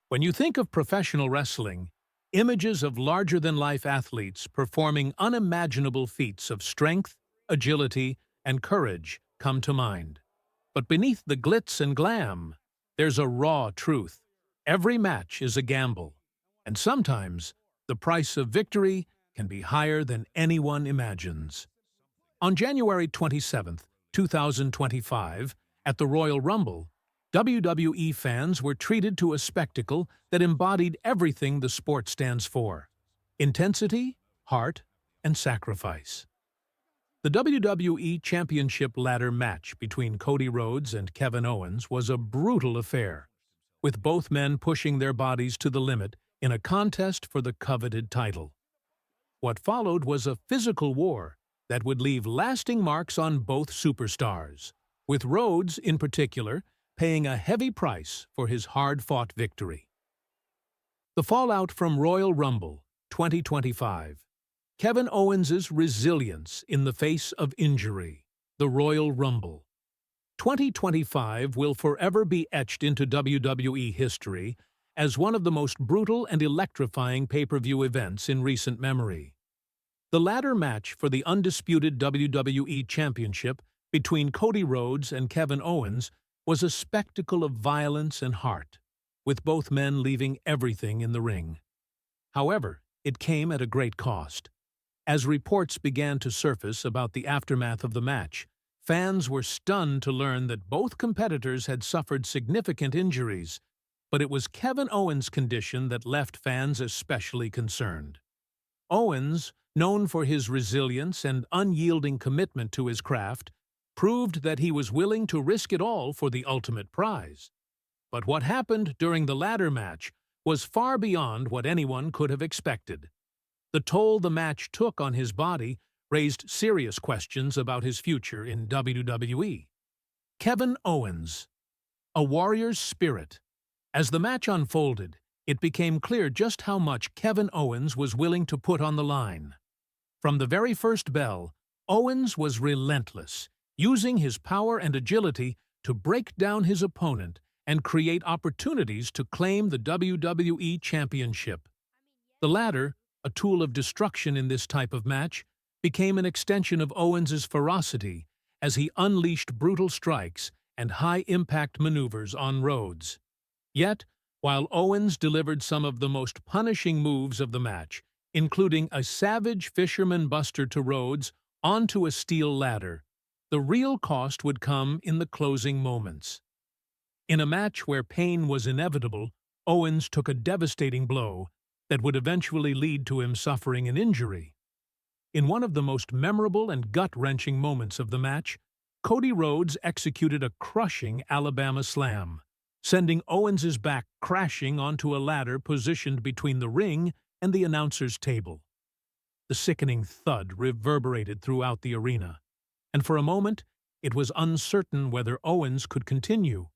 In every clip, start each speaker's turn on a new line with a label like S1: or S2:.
S1: When you think of professional wrestling, images of larger-than-life athletes performing unimaginable feats of strength, agility, and courage come to mind. But beneath the glitz and glam, there's a raw truth. Every match is a gamble, and sometimes the price of victory can be higher than anyone imagines. On January 27, 2025, at the Royal Rumble, WWE fans were treated to a spectacle that embodied everything the sport stands for: intensity, heart, and sacrifice. The WWE Championship ladder match between Cody Rhodes and Kevin Owens was a brutal affair, with both men pushing their bodies to the limit in a contest for the coveted title. What followed was a physical war that would leave lasting marks on both superstars, with Rhodes, in particular, paying a heavy price for his hard-fought victory. The fallout from Royal Rumble 2025. Kevin Owens' resilience in the face of injury. The Royal Rumble 2025 will forever be etched into WWE history as one of the most brutal and electrifying pay-per-view events in recent memory. The ladder match for the undisputed WWE Championship between Cody Rhodes and Kevin Owens was a spectacle of violence and heart, with both men leaving everything in the ring. However, it came at a great cost. As reports began to surface about the aftermath of the match, fans were stunned to learn that both competitors had suffered significant injuries, but it was Kevin Owens' condition that left fans especially concerned. Owens, known for his resilience and unyielding commitment to his craft, proved that he was willing to risk it all for the ultimate prize. But what happened during the ladder match was far beyond what anyone could have expected. The toll the match took on his body raised serious questions about his future in WWE. Kevin Owens, a warrior's spirit. As the match unfolded, it became clear just how much Kevin Owens was willing to put on the line. From the very first bell, Owens was relentless, using his power and agility to break down his opponent and create opportunities to claim the WWE Championship. The ladder, a tool of destruction in this type of match, became an extension of Owens' ferocity as he unleashed brutal strikes and high-impact maneuvers on Rhodes. Yet, while Owens delivered some of the most punishing moves of the match, including a savage fisherman buster to Rhodes onto a steel ladder, the real cost would come in the closing moments. In a match where pain was inevitable, Owens took a devastating blow that would eventually lead to him suffering an injury. In one of the most memorable and gut-wrenching moments of the match, Cody Rhodes executed a crushing Alabama slam, sending Owens' back crashing onto a ladder positioned between the ring and the announcer's table. The sickening thud reverberated throughout the arena, and for a moment it was uncertain whether Owens could continue.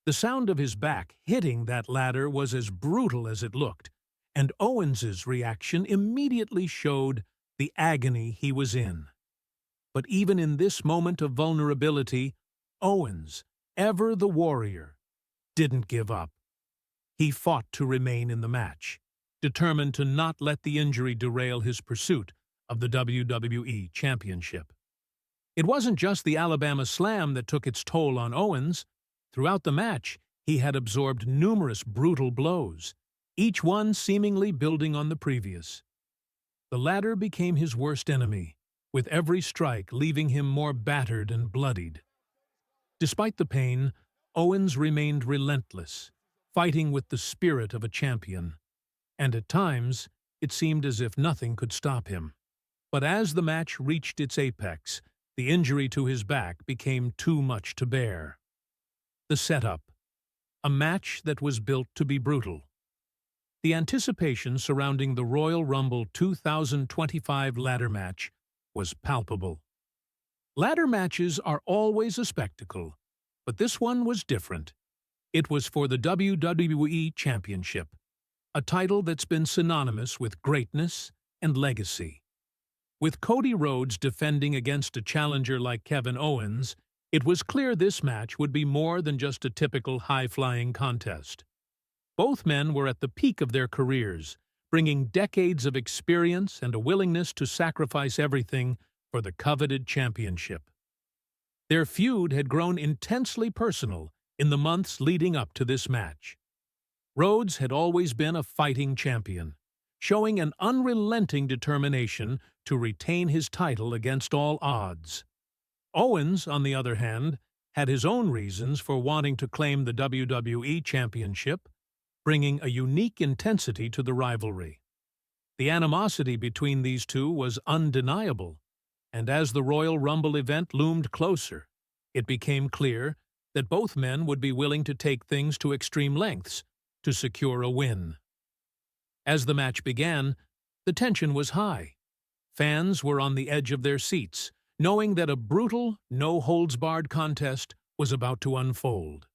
S1: The sound of his back hitting that ladder was as brutal as it looked, and Owens' reaction immediately showed the agony he was in. But even in this moment of vulnerability, Owens, ever the warrior, didn't give up. He fought to remain in the match, determined to not let the injury derail his pursuit of the WWE Championship. It wasn't just the Alabama slam that took its toll on Owens. Throughout the match, he had absorbed numerous brutal blows, each one seemingly building on the previous. The ladder became his worst enemy, with every strike leaving him more battered and bloodied. Despite the pain, Owens remained relentless, fighting with the spirit of a champion, and at times it seemed as if nothing could stop him. But as the match reached its apex, the injury to his back became too much to bear. The setup, a match that was built to be brutal. The anticipation surrounding the Royal Rumble 2025 ladder match was palpable. Ladder matches are always a spectacle, but this one was different. It was for the WWE Championship, a title that's been synonymous with greatness and legacy. With Cody Rhodes defending against a challenger like Kevin Owens, it was clear this match would be more than just a typical high-flying contest. Both men were at the peak of their careers, bringing decades of experience and a willingness to sacrifice everything for the coveted championship. Their feud had grown intensely personal in the months leading up to this match. Rhodes had always been a fighting champion, showing an unrelenting determination to retain his title against all odds. Owens, on the other hand, had his own reasons for wanting to claim the WWE Championship, bringing a unique intensity to the rivalry. The animosity between these two was undeniable, and as the Royal Rumble event loomed closer, it became clear that both men would be willing to take things to extreme lengths to secure a win. As the match began, the tension was high. Fans were on the edge of their seats, knowing that a brutal, no-holds-barred contest was about to unfold.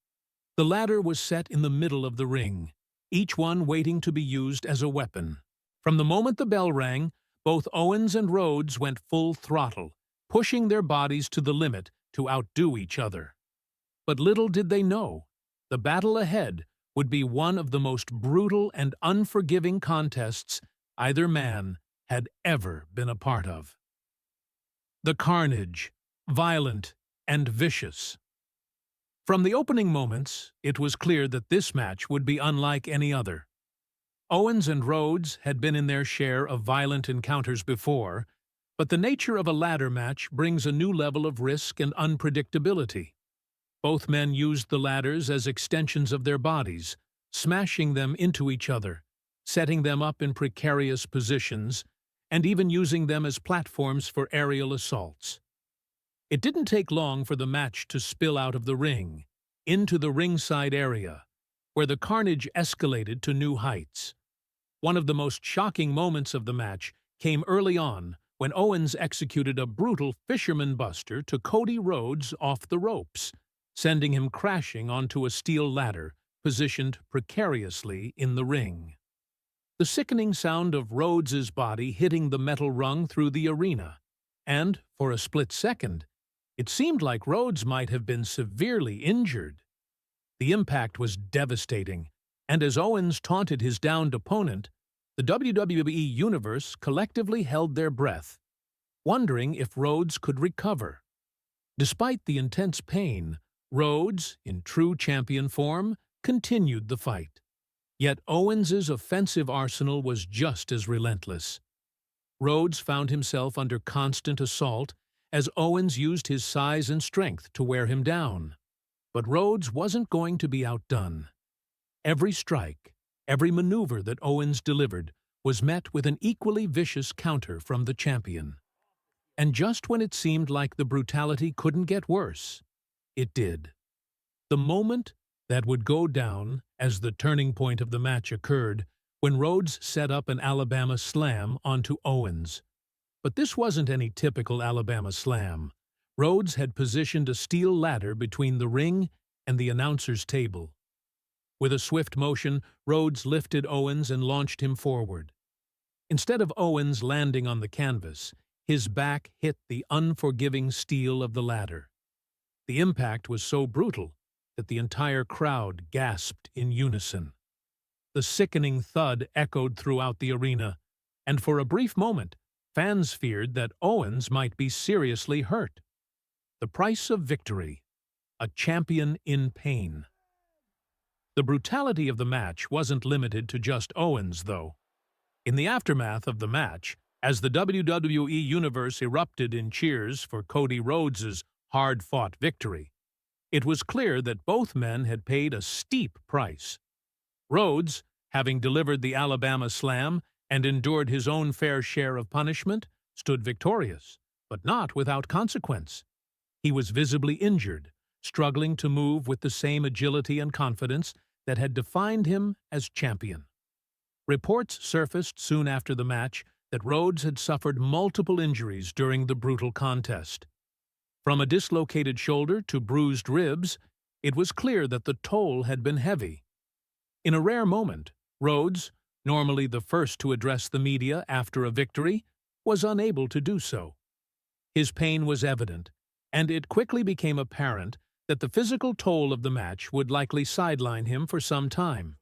S1: The ladder was set in the middle of the ring, each one waiting to be used as a weapon. From the moment the bell rang, both Owens and Rhodes went full throttle, pushing their bodies to the limit to outdo each other. But little did they know, the battle ahead would be one of the most brutal and unforgiving contests either man had ever been a part of. The carnage, violent and vicious. From the opening moments, it was clear that this match would be unlike any other. Owens and Rhodes had been in their share of violent encounters before, but the nature of a ladder match brings a new level of risk and unpredictability. Both men used the ladders as extensions of their bodies, smashing them into each other, setting them up in precarious positions, and even using them as platforms for aerial assaults. It didn't take long for the match to spill out of the ring, into the ringside area, where the carnage escalated to new heights. One of the most shocking moments of the match came early on when Owens executed a brutal fisherman buster to Cody Rhodes off the ropes, sending him crashing onto a steel ladder positioned precariously in the ring. The sickening sound of Rhodes's body hitting the metal rung through the arena, and, for a split second, it seemed like Rhodes might have been severely injured. The impact was devastating, and as Owens taunted his downed opponent, the WWE Universe collectively held their breath, wondering if Rhodes could recover. Despite the intense pain, Rhodes, in true champion form, continued the fight. Yet Owens's offensive arsenal was just as relentless. Rhodes found himself under constant assault as Owens used his size and strength to wear him down. But Rhodes wasn't going to be outdone. Every strike, every maneuver that Owens delivered was met with an equally vicious counter from the champion. And just when it seemed like the brutality couldn't get worse, it did. The moment that would go down as the turning point of the match occurred when Rhodes set up an Alabama slam onto Owens. But this wasn't any typical Alabama slam. Rhodes had positioned a steel ladder between the ring and the announcer's table. With a swift motion, Rhodes lifted Owens and launched him forward. Instead of Owens landing on the canvas, his back hit the unforgiving steel of the ladder. The impact was so brutal that the entire crowd gasped in unison. The sickening thud echoed throughout the arena, and for a brief moment, fans feared that Owens might be seriously hurt. The price of victory, a champion in pain. The brutality of the match wasn't limited to just Owens, though. In the aftermath of the match, as the WWE Universe erupted in cheers for Cody Rhodes's hard-fought victory, it was clear that both men had paid a steep price. Rhodes, having delivered the Alabama slam and endured his own fair share of punishment, stood victorious, but not without consequence. He was visibly injured, struggling to move with the same agility and confidence that had defined him as champion. Reports surfaced soon after the match that Rhodes had suffered multiple injuries during the brutal contest. From a dislocated shoulder to bruised ribs, it was clear that the toll had been heavy. In a rare moment, Rhodes, normally the first to address the media after a victory, was unable to do so. His pain was evident, and it quickly became apparent that the physical toll of the match would likely sideline him for some time.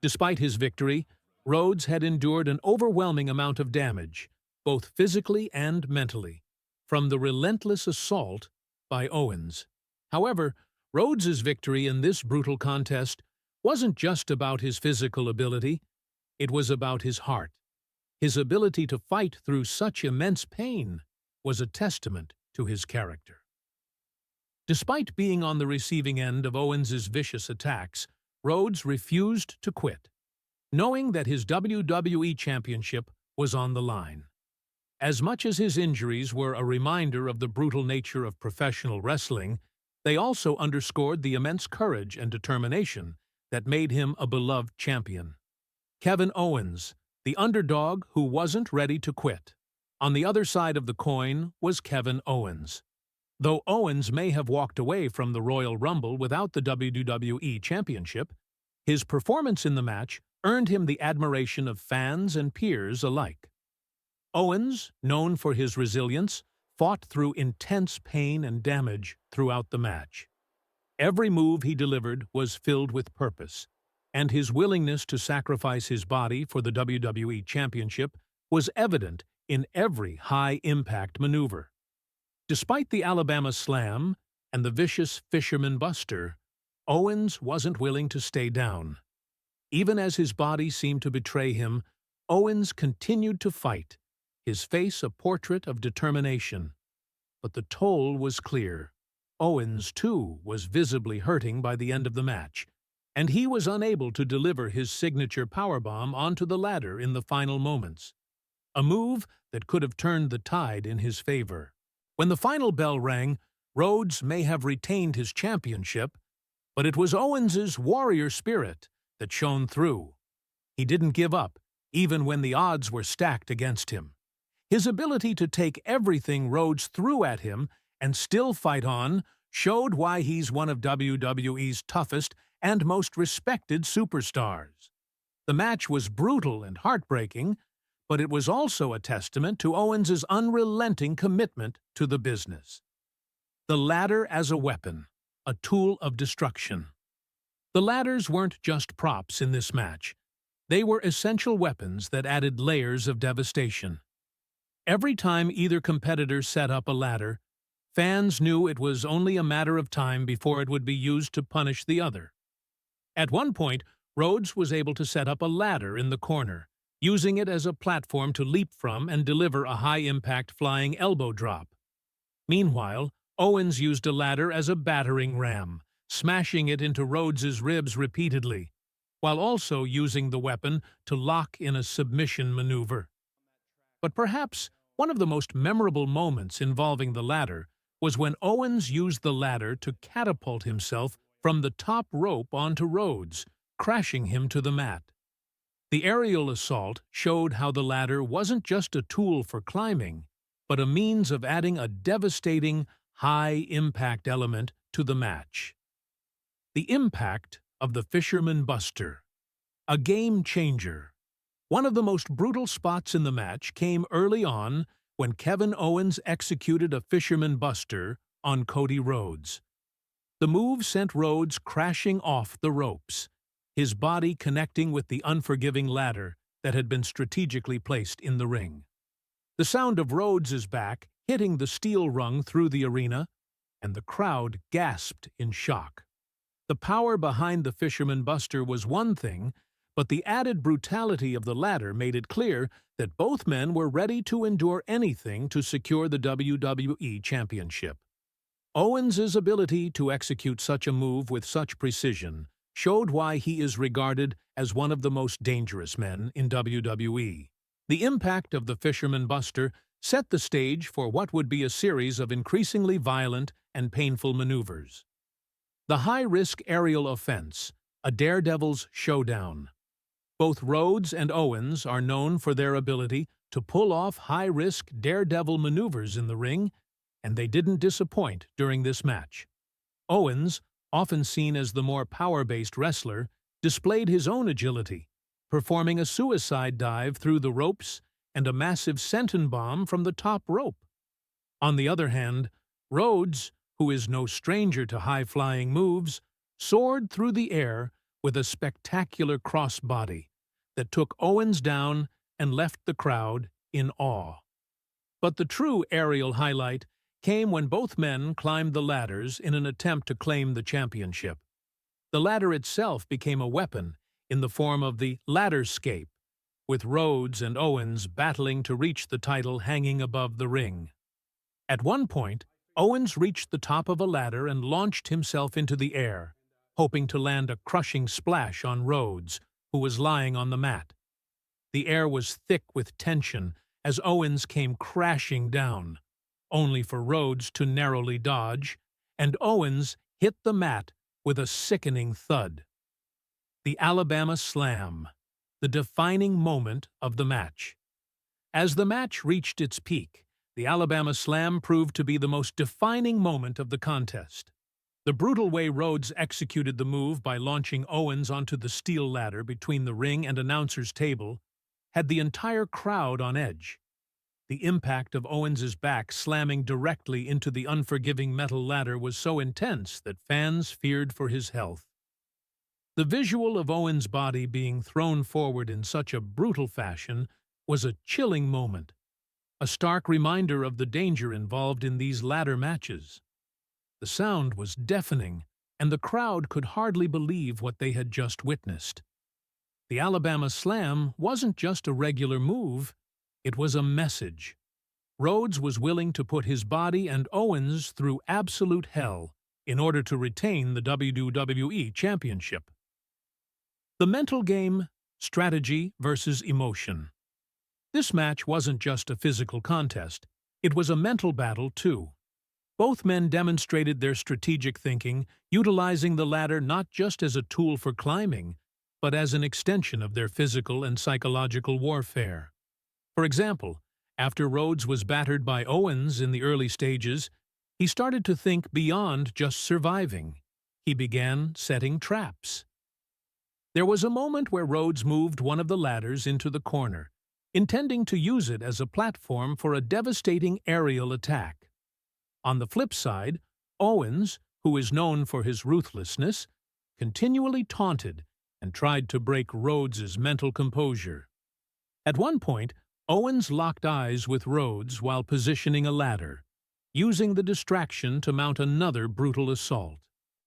S1: Despite his victory, Rhodes had endured an overwhelming amount of damage, both physically and mentally, from the relentless assault by Owens. However, Rhodes's victory in this brutal contest wasn't just about his physical ability, it was about his heart. His ability to fight through such immense pain was a testament to his character. Despite being on the receiving end of Owens's vicious attacks, Rhodes refused to quit, knowing that his WWE Championship was on the line. As much as his injuries were a reminder of the brutal nature of professional wrestling, they also underscored the immense courage and determination that made him a beloved champion. Kevin Owens, the underdog who wasn't ready to quit. On the other side of the coin was Kevin Owens. Though Owens may have walked away from the Royal Rumble without the WWE Championship, his performance in the match earned him the admiration of fans and peers alike. Owens, known for his resilience, fought through intense pain and damage throughout the match. Every move he delivered was filled with purpose, and his willingness to sacrifice his body for the WWE Championship was evident in every high-impact maneuver. Despite the Alabama Slam and the vicious Fisherman Buster, Owens wasn't willing to stay down. Even as his body seemed to betray him, Owens continued to fight, his face a portrait of determination. But the toll was clear. Owens, too, was visibly hurting by the end of the match, and he was unable to deliver his signature powerbomb onto the ladder in the final moments, a move that could have turned the tide in his favor. When the final bell rang, Rhodes may have retained his championship, but it was Owens's warrior spirit that shone through. He didn't give up, even when the odds were stacked against him. His ability to take everything Rhodes threw at him and still fight on showed why he's one of WWE's toughest and most respected superstars. The match was brutal and heartbreaking, but it was also a testament to Owens's unrelenting commitment to the business. The ladder as a weapon, a tool of destruction. The ladders weren't just props in this match. They were essential weapons that added layers of devastation. Every time either competitor set up a ladder, fans knew it was only a matter of time before it would be used to punish the other. At one point, Rhodes was able to set up a ladder in the corner, using it as a platform to leap from and deliver a high-impact flying elbow drop. Meanwhile, Owens used a ladder as a battering ram, smashing it into Rhodes's ribs repeatedly, while also using the weapon to lock in a submission maneuver. But perhaps one of the most memorable moments involving the ladder was when Owens used the ladder to catapult himself from the top rope onto Rhodes, crashing him to the mat. The aerial assault showed how the ladder wasn't just a tool for climbing, but a means of adding a devastating, high-impact element to the match. The impact of the Fisherman Buster. A game-changer. One of the most brutal spots in the match came early on when Kevin Owens executed a Fisherman Buster on Cody Rhodes. The move sent Rhodes crashing off the ropes, his body connecting with the unforgiving ladder that had been strategically placed in the ring. The sound of Rhodes's back hitting the steel rung through the arena, and the crowd gasped in shock. The power behind the Fisherman Buster was one thing, but the added brutality of the ladder made it clear that both men were ready to endure anything to secure the WWE Championship. Owens's ability to execute such a move with such precision showed why he is regarded as one of the most dangerous men in WWE. The impact of the Fisherman Buster set the stage for what would be a series of increasingly violent and painful maneuvers. The high-risk aerial offense, a daredevil's showdown. Both Rhodes and Owens are known for their ability to pull off high-risk daredevil maneuvers in the ring, and they didn't disappoint during this match. Owens, often seen as the more power-based wrestler, displayed his own agility, performing a suicide dive through the ropes and a massive senton bomb from the top rope. On the other hand, Rhodes, who is no stranger to high-flying moves, soared through the air with a spectacular crossbody that took Owens down and left the crowd in awe. But the true aerial highlight came when both men climbed the ladders in an attempt to claim the championship. The ladder itself became a weapon in the form of the ladderscape, with Rhodes and Owens battling to reach the title hanging above the ring. At one point, Owens reached the top of a ladder and launched himself into the air, hoping to land a crushing splash on Rhodes, who was lying on the mat. The air was thick with tension as Owens came crashing down, only for Rhodes to narrowly dodge, and Owens hit the mat with a sickening thud. The Alabama Slam, the defining moment of the match. As the match reached its peak, the Alabama Slam proved to be the most defining moment of the contest. The brutal way Rhodes executed the move by launching Owens onto the steel ladder between the ring and announcer's table had the entire crowd on edge. The impact of Owens's back slamming directly into the unforgiving metal ladder was so intense that fans feared for his health. The visual of Owens' body being thrown forward in such a brutal fashion was a chilling moment, a stark reminder of the danger involved in these ladder matches. The sound was deafening, and the crowd could hardly believe what they had just witnessed. The Alabama Slam wasn't just a regular move, it was a message. Rhodes was willing to put his body and Owens through absolute hell in order to retain the WWE Championship. The mental game, strategy versus emotion. This match wasn't just a physical contest, it was a mental battle too. Both men demonstrated their strategic thinking, utilizing the ladder not just as a tool for climbing, but as an extension of their physical and psychological warfare. For example, after Rhodes was battered by Owens in the early stages, he started to think beyond just surviving. He began setting traps. There was a moment where Rhodes moved one of the ladders into the corner, intending to use it as a platform for a devastating aerial attack. On the flip side, Owens, who is known for his ruthlessness, continually taunted and tried to break Rhodes's mental composure. At one point, Owens locked eyes with Rhodes while positioning a ladder, using the distraction to mount another brutal assault.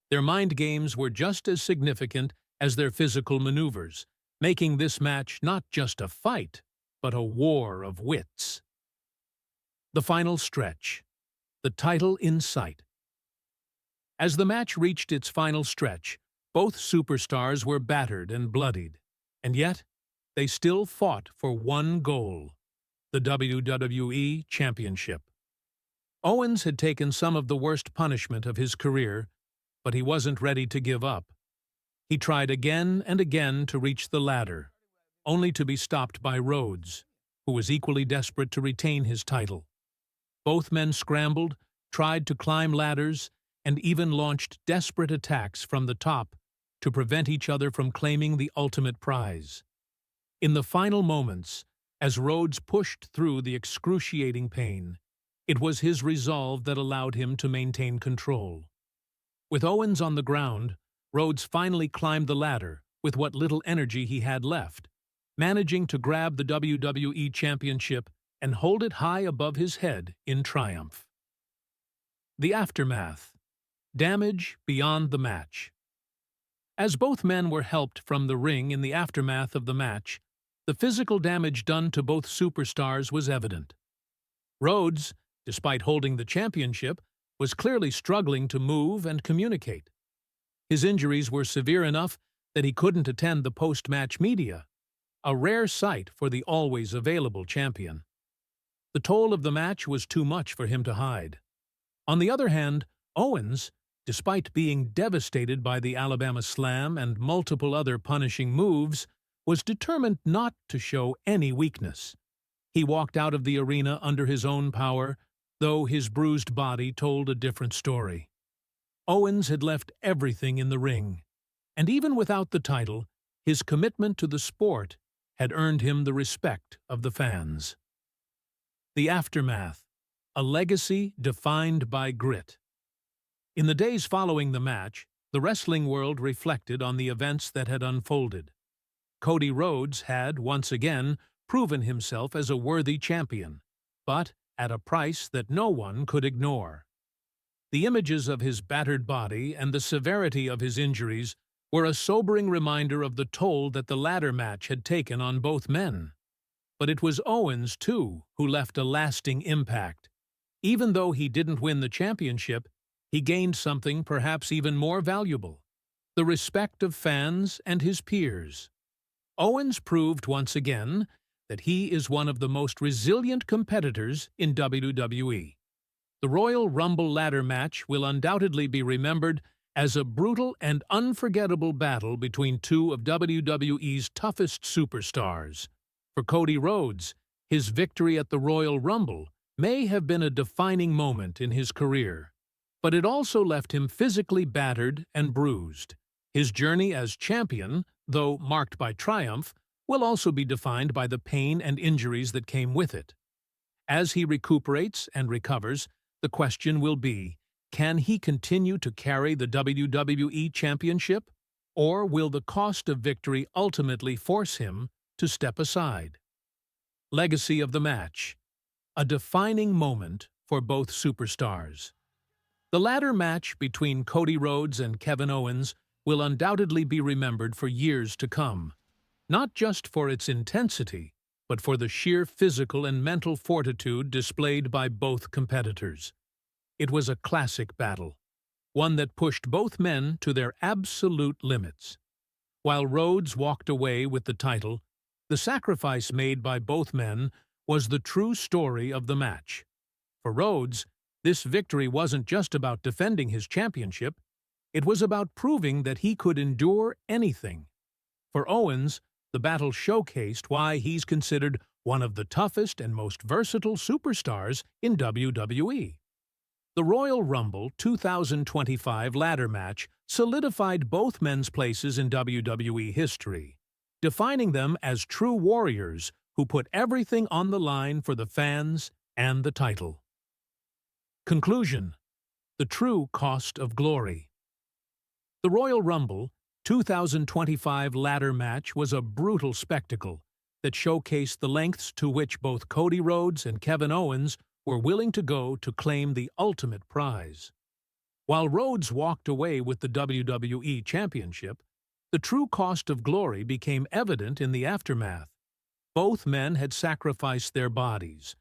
S1: Their mind games were just as significant as their physical maneuvers, making this match not just a fight, but a war of wits. The final stretch. The title in sight. As the match reached its final stretch, both superstars were battered and bloodied, and yet they still fought for one goal: the WWE Championship. Owens had taken some of the worst punishment of his career, but he wasn't ready to give up. He tried again and again to reach the ladder, only to be stopped by Rhodes, who was equally desperate to retain his title. Both men scrambled, tried to climb ladders, and even launched desperate attacks from the top to prevent each other from claiming the ultimate prize. In the final moments, as Rhodes pushed through the excruciating pain, it was his resolve that allowed him to maintain control. With Owens on the ground, Rhodes finally climbed the ladder with what little energy he had left, managing to grab the WWE Championship and hold it high above his head in triumph. The aftermath. Damage beyond the match. As both men were helped from the ring in the aftermath of the match, the physical damage done to both superstars was evident. Rhodes, despite holding the championship, was clearly struggling to move and communicate. His injuries were severe enough that he couldn't attend the post-match media, a rare sight for the always available champion. The toll of the match was too much for him to hide. On the other hand, Owens, despite being devastated by the Alabama Slam and multiple other punishing moves, was determined not to show any weakness. He walked out of the arena under his own power, though his bruised body told a different story. Owens had left everything in the ring, and even without the title, his commitment to the sport had earned him the respect of the fans. The aftermath. A legacy defined by grit. In the days following the match, the the wrestling world reflected on the events that had unfolded. Cody Rhodes had, once again, proven himself as a worthy champion, but at a price that no one could ignore. The images of his battered body and the severity of his injuries were a sobering reminder of the toll that the ladder match had taken on both men. But it was Owens, too, who left a lasting impact. Even though he didn't win the championship, he gained something perhaps even more valuable: the respect of fans and his peers. Owens proved once again that he is one of the most resilient competitors in WWE. The Royal Rumble ladder match will undoubtedly be remembered as a brutal and unforgettable battle between two of WWE's toughest superstars. For Cody Rhodes, his victory at the Royal Rumble may have been a defining moment in his career, but it also left him physically battered and bruised. His journey as champion, though marked by triumph, will also be defined by the pain and injuries that came with it. As he recuperates and recovers, the question will be, can he continue to carry the WWE Championship, or will the cost of victory ultimately force him to step aside? Legacy of the match. A defining moment for both superstars. The ladder match between Cody Rhodes and Kevin Owens will undoubtedly be remembered for years to come, not just for its intensity, but for the sheer physical and mental fortitude displayed by both competitors. It was a classic battle, one that pushed both men to their absolute limits. While Rhodes walked away with the title, the sacrifice made by both men was the true story of the match. For Rhodes, this victory wasn't just about defending his championship, it was about proving that he could endure anything. For Owens, the battle showcased why he's considered one of the toughest and most versatile superstars in WWE. The Royal Rumble 2025 ladder match solidified both men's places in WWE history, defining them as true warriors who put everything on the line for the fans and the title. Conclusion: the true cost of glory. The Royal Rumble 2025 ladder match was a brutal spectacle that showcased the lengths to which both Cody Rhodes and Kevin Owens were willing to go to claim the ultimate prize. While Rhodes walked away with the WWE Championship, the true cost of glory became evident in the aftermath. Both men had sacrificed their bodies,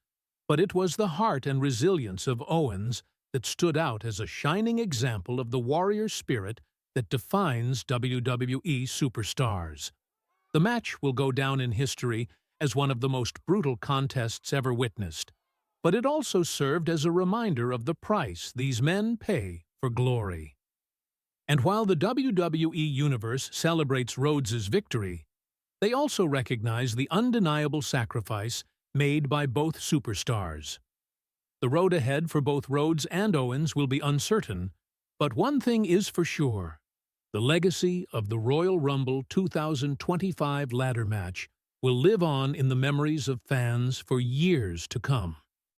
S1: but it was the heart and resilience of Owens that stood out as a shining example of the warrior spirit that defines WWE superstars. The match will go down in history as one of the most brutal contests ever witnessed, but it also served as a reminder of the price these men pay for glory. And while the WWE Universe celebrates Rhodes' victory, they also recognize the undeniable sacrifice made by both superstars. The road ahead for both Rhodes and Owens will be uncertain, but one thing is for sure: the legacy of the Royal Rumble 2025 ladder match will live on in the memories of fans for years to come.